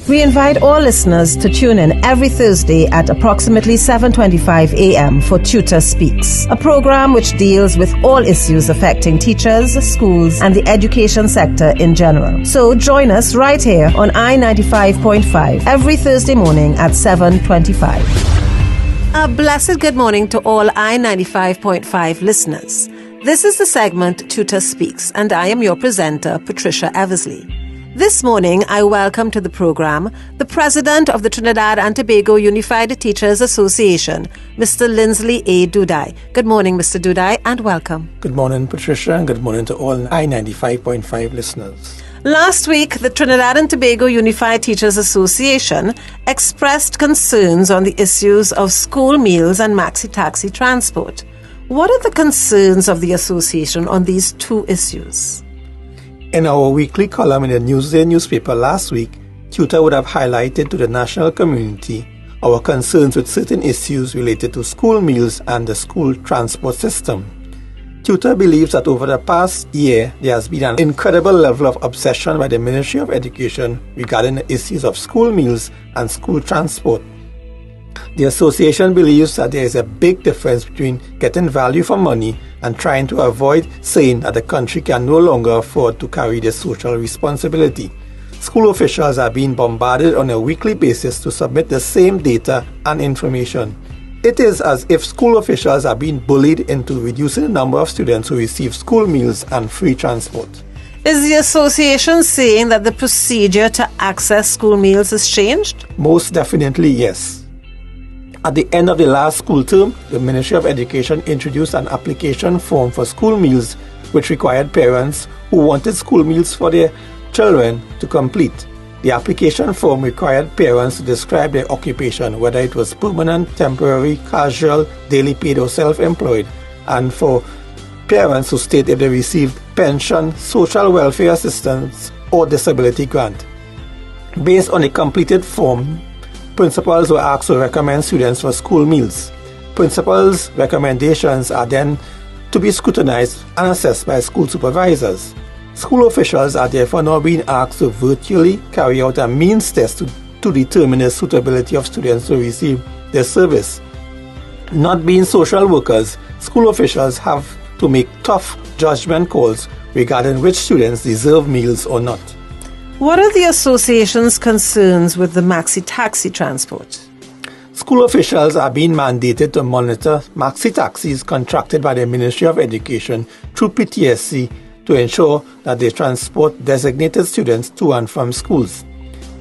We invite all listeners to tune in every Thursday at approximately 7:25 a.m. for TTUTA Speaks, a program which deals with all issues affecting teachers, schools, and the education sector in general. So join us right here on I-95.5 every Thursday morning at 7:25. A blessed good morning to all I-95.5 listeners. This is the segment TTUTA Speaks, and I am your presenter, Patricia Eversley. This morning, I welcome to the program the President of the Trinidad and Tobago Unified Teachers Association, Mr. Lindsley A. Dudai. Good morning, Mr. Dudai, and welcome. Good morning, Patricia, and good morning to all I-95.5 listeners. Last week, the Trinidad and Tobago Unified Teachers Association expressed concerns on the issues of school meals and maxi-taxi transport. What are the concerns of the association on these two issues? In our weekly column in the Newsday newspaper last week, TTUTA would have highlighted to the national community our concerns with certain issues related to school meals and the school transport system. TTUTA believes that over the past year, there has been an incredible level of obsession by the Ministry of Education regarding the issues of school meals and school transport. The association believes that there is a big difference between getting value for money and trying to avoid saying that the country can no longer afford to carry the social responsibility. School officials are being bombarded on a weekly basis to submit the same data and information. It is as if school officials are being bullied into reducing the number of students who receive school meals and free transport. Is the association saying that the procedure to access school meals has changed? Most definitely, yes. At the end of the last school term, the Ministry of Education introduced an application form for school meals which required parents who wanted school meals for their children to complete. The application form required parents to describe their occupation, whether it was permanent, temporary, casual, daily paid or self-employed, and for parents to state if they received pension, social welfare assistance or disability grant. Based on the completed form, principals were asked to recommend students for school meals. Principals' recommendations are then to be scrutinized and assessed by school supervisors. School officials are therefore now being asked to virtually carry out a means test to determine the suitability of students to receive their service. Not being social workers, school officials have to make tough judgment calls regarding which students deserve meals or not. What are the association's concerns with the maxi-taxi transport? School officials are being mandated to monitor maxi-taxis contracted by the Ministry of Education through PTSC to ensure that they transport designated students to and from schools.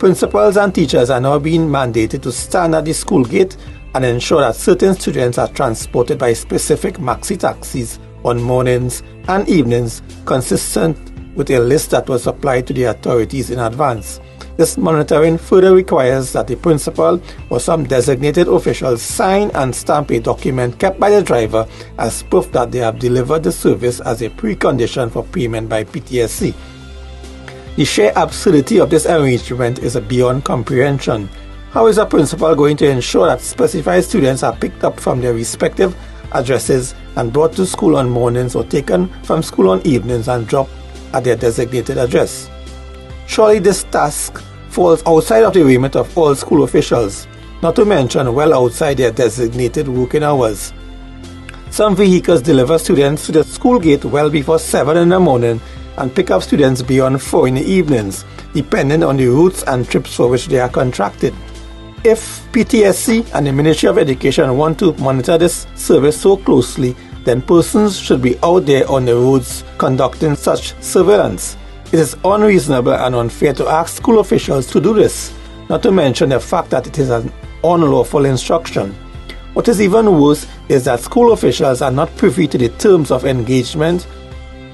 Principals and teachers are now being mandated to stand at the school gate and ensure that certain students are transported by specific maxi-taxis on mornings and evenings consistent with a list that was supplied to the authorities in advance. This monitoring further requires that the principal or some designated official sign and stamp a document kept by the driver as proof that they have delivered the service as a precondition for payment by PTSC. The sheer absurdity of this arrangement is beyond comprehension. How is a principal going to ensure that specified students are picked up from their respective addresses and brought to school on mornings or taken from school on evenings and dropped at their designated address? Surely this task falls outside of the remit of all school officials, not to mention well outside their designated working hours. Some vehicles deliver students to the school gate well before 7 in the morning and pick up students beyond 4 in the evenings, depending on the routes and trips for which they are contracted. If PTSC and the Ministry of Education want to monitor this service so closely, then persons should be out there on the roads conducting such surveillance. It is unreasonable and unfair to ask school officials to do this, not to mention the fact that it is an unlawful instruction. What is even worse is that school officials are not privy to the terms of engagement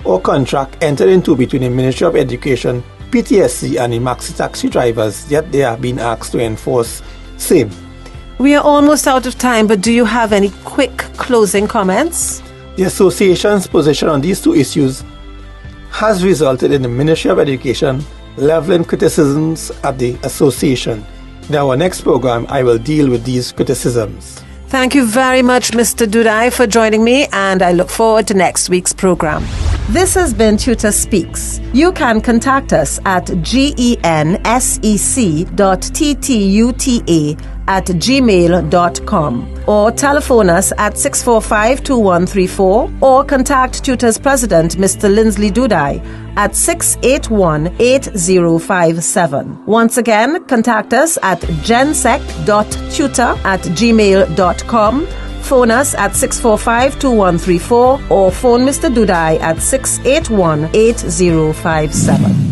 or contract entered into between the Ministry of Education, PTSC and the maxi-taxi drivers, yet they are being asked to enforce same. We are almost out of time, but do you have any quick closing comments? The association's position on these two issues has resulted in the Ministry of Education leveling criticisms at the association. In our next program, I will deal with these criticisms. Thank you very much, Mr. Dudai, for joining me, and I look forward to next week's program. This has been TTUTA Speaks. You can contact us at gensec.ttuta@gmail.com or telephone us at 645-2134 or contact TTUTA's president, Mr. Lindsley Dudai, at 681-8057. Once again, contact us at gensec.tuta@gmail.com. Phone us at 645-2134 or phone Mr. Dudai at 681-8057.